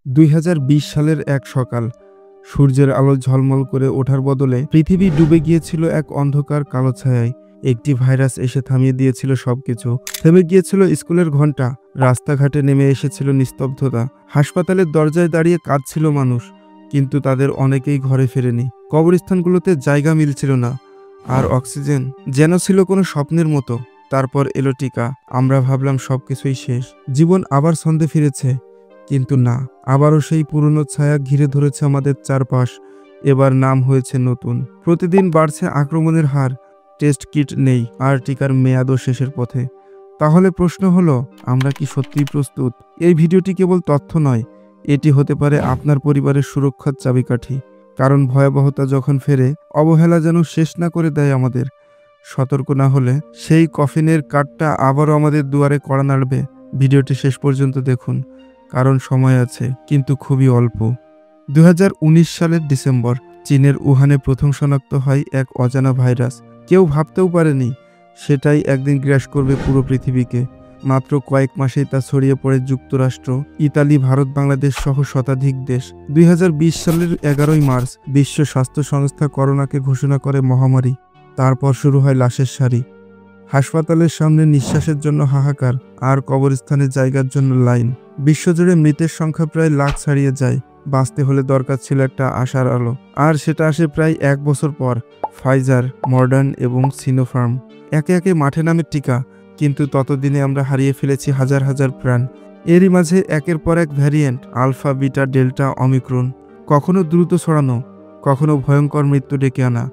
২০২০ সালের এক সকাল। সূর্যের আলো ঝলমল করে ওঠার বদলে পৃথিবী ডুবে গিয়েছিল এক অন্ধকার কালো ছায়ায়। একটি ভাইরাস এসে থামিয়ে দিয়েছিল সবকিছু। থেমে গিয়েছিল স্কুলের ঘণ্টা, রাস্তাঘাটে নেমে এসেছিল নিস্তব্ধতা। হাসপাতালের দরজায় দাঁড়িয়ে কাঁদছিল মানুষ, কিন্তু তাদের অনেকেই ঘরে ফেরেনি। কবরস্থানগুলোতে জায়গা মিলছিল না, আর অক্সিজেন যেন ছিল কোনো স্বপ্নের মতো। তারপর এলো টিকা। আমরা ভাবলাম সবকিছুই শেষ, জীবন আবার ছন্দে ফিরেছে। কিন্তু না, আবারও সেই পুরনো ছায়া ঘিরে ধরেছে আমাদের চারপাশ। এবার নাম হয়েছে নতুন। প্রতিদিন বাড়ছে আক্রমণের হার। টেস্ট কিট নেই, আর টিকার মেয়াদও শেষের পথে। তাহলে প্রশ্ন হলো, আমরা কি সত্যিই প্রস্তুত? এই ভিডিওটি কেবল তথ্য নয়, এটি হতে পারে আপনার পরিবারের সুরক্ষার চাবিকাঠি। কারণ ভয়াবহতা যখন ফেরে, অবহেলা যেন শেষ না করে দেয় আমাদের। সতর্ক না হলে সেই কফিনের কাঠটা আবারও আমাদের দুয়ারে কড়া নাড়বে। ভিডিওটি শেষ পর্যন্ত দেখুন, কারণ সময় আছে, কিন্তু খুবই অল্প। ২০১৯ সালের ডিসেম্বর, চীনের উহানে প্রথম শনাক্ত হয় এক অজানা ভাইরাস। কেউ ভাবতেও পারেনি সেটাই একদিন গ্রাস করবে পুরো পৃথিবীকে। মাত্র কয়েক মাসেই তা ছড়িয়ে পড়ে যুক্তরাষ্ট্র, ইতালি, ভারত, বাংলাদেশ সহ শতাধিক দেশ। ২০২০ সালের ১১ই মার্চ বিশ্ব স্বাস্থ্য সংস্থা করোনাকে ঘোষণা করে মহামারী। তারপর শুরু হয় লাশের সারি। হাসপাতালের সামনে নিঃশ্বাসের জন্য হাহাকার, আর কবরস্থানের জায়গার জন্য লাইন। বিশ্বজুড়ে মৃতের সংখ্যা প্রায় লাখ ছাড়িয়ে যায়। বাঁচতে হলে দরকার ছিল একটা আশার আলো, আর সেটা আসে প্রায় ১ বছর পর। ফাইজার, মডার্ন এবং সিনোফার্ম একে একে মাঠে নামে টিকা, কিন্তু ততদিনে আমরা হারিয়ে ফেলেছি হাজার হাজার প্রাণ। এরই মাঝে একের পর এক variant, alpha, beta, delta, omicron. কখনো দ্রুত ছড়ানো, কখনো ভয়ঙ্কর মৃত্যু ডেকে আনা।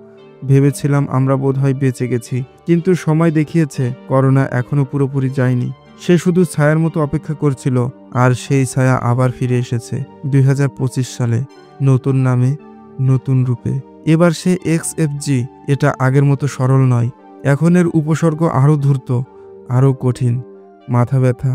ভেবেছিলাম আমরা বোধহয় বেঁচে গেছি, কিন্তু সময় দেখিয়েছে করোনা এখনো পুরোপুরি যায়নি। সে শুধু ছায়ার মতো অপেক্ষা করছিল, আর সেই ছায়া আবার ফিরে এসেছে ২০২৫ সালে, নতুন নামে, নতুন রূপে। এবার সে XFG। এটা আগের মতো সরল নয়। এখন এর উপসর্গ আরও ধূর্ত, আরও কঠিন। মাথা ব্যথা,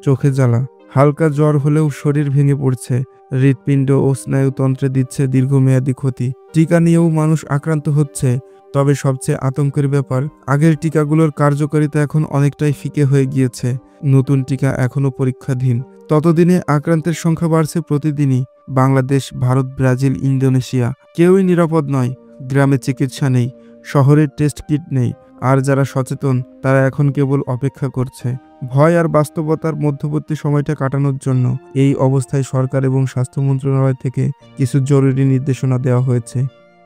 চোখে জ্বালা, হালকা জ্বর হলেও শরীর ভেঙে পড়ছে। হৃৎপিণ্ড ও স্নায়ুতন্ত্রে দিচ্ছে দীর্ঘমেয়াদী ক্ষতি। টিকা নিয়েও মানুষ আক্রান্ত হচ্ছে। তবে সবচেয়ে আতঙ্কের ব্যাপার, আগের টিকাগুলোর কার্যকারিতা এখন অনেকটাই ফিকে হয়ে গিয়েছে। নতুন টিকা এখনও পরীক্ষাধীন। ততদিনে আক্রান্তের সংখ্যা বাড়ছে প্রতিদিনই। বাংলাদেশ, ভারত, ব্রাজিল, ইন্দোনেশিয়া, কেউই নিরাপদ নয়। গ্রামে চিকিৎসা নেই, শহরের টেস্ট কিট নেই, আর যারা সচেতন তারা এখন কেবল অপেক্ষা করছে, ভয় আর বাস্তবতার মধ্যবর্তী সময়টা কাটানোর জন্য। এই অবস্থায় সরকার এবং স্বাস্থ্য মন্ত্রণালয় থেকে কিছু জরুরি নির্দেশনা দেওয়া হয়েছে,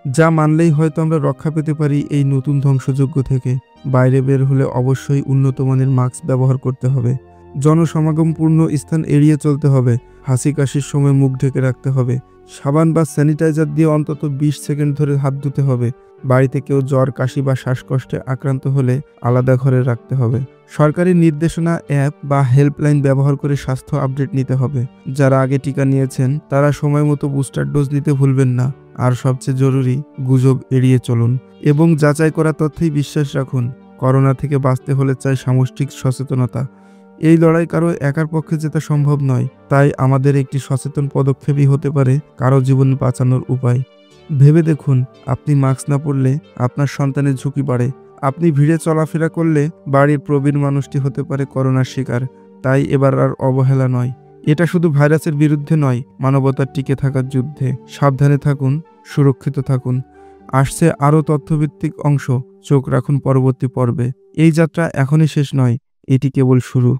যা মানলেই হয়তো আমরা রক্ষা পেতে পারি এই নতুন ধ্বংসযজ্ঞ থেকে। বাইরে বের হলে অবশ্যই উন্নত মানের মাস্ক ব্যবহার করতে হবে। জনসমাগমপূর্ণ স্থান এড়িয়ে চলতে হবে। হাসি কাশির সময় মুখ ঢেকে রাখতে হবে। সাবান বা স্যানিটাইজার দিয়ে অন্তত ২০ সেকেন্ড ধরে হাত ধুতে হবে। বাড়িতে কেউ জ্বর, কাশি বা শ্বাসকষ্টে আক্রান্ত হলে আলাদা ঘরে রাখতে হবে। সরকারি নির্দেশনা, অ্যাপ বা হেল্পলাইন ব্যবহার করে স্বাস্থ্য আপডেট নিতে হবে। যারা আগে টিকা নিয়েছেন তারা সময় মতো বুস্টার ডোজ নিতে ভুলবেন না। আর সবচেয়ে জরুরি, গুজব এড়িয়ে চলুন এবং যাচাই করা তথ্যেই বিশ্বাস রাখুন। করোনা থেকে বাঁচতে হলে চাই সামষ্টিক সচেতনতা। এই লড়াই কারো একার পক্ষে জেতা সম্ভব নয়, তাই আমাদের একটি সচেতন পদক্ষেপই হতে পারে কারো জীবন বাঁচানোর উপায়। ভেবে দেখুন, আপনি মাস্ক না পরলে আপনার সন্তানের ঝুঁকি বাড়ে। আপনি ভিড়ে চলাফেরা করলে বাড়ির প্রবীণ মানুষটি হতে পারে করোনার শিকার। তাই এবার আর অবহেলা নয়। এটা শুধু ভাইরাসের বিরুদ্ধে নয়, মানবতার টিকে থাকার যুদ্ধে। সাবধানে থাকুন, সুরক্ষিত থাকুন। আসছে আরও তথ্যভিত্তিক অংশ। চোখ রাখুন পরবর্তী পর্বে। এই যাত্রা এখনই শেষ নয়, এটি কেবল শুরু।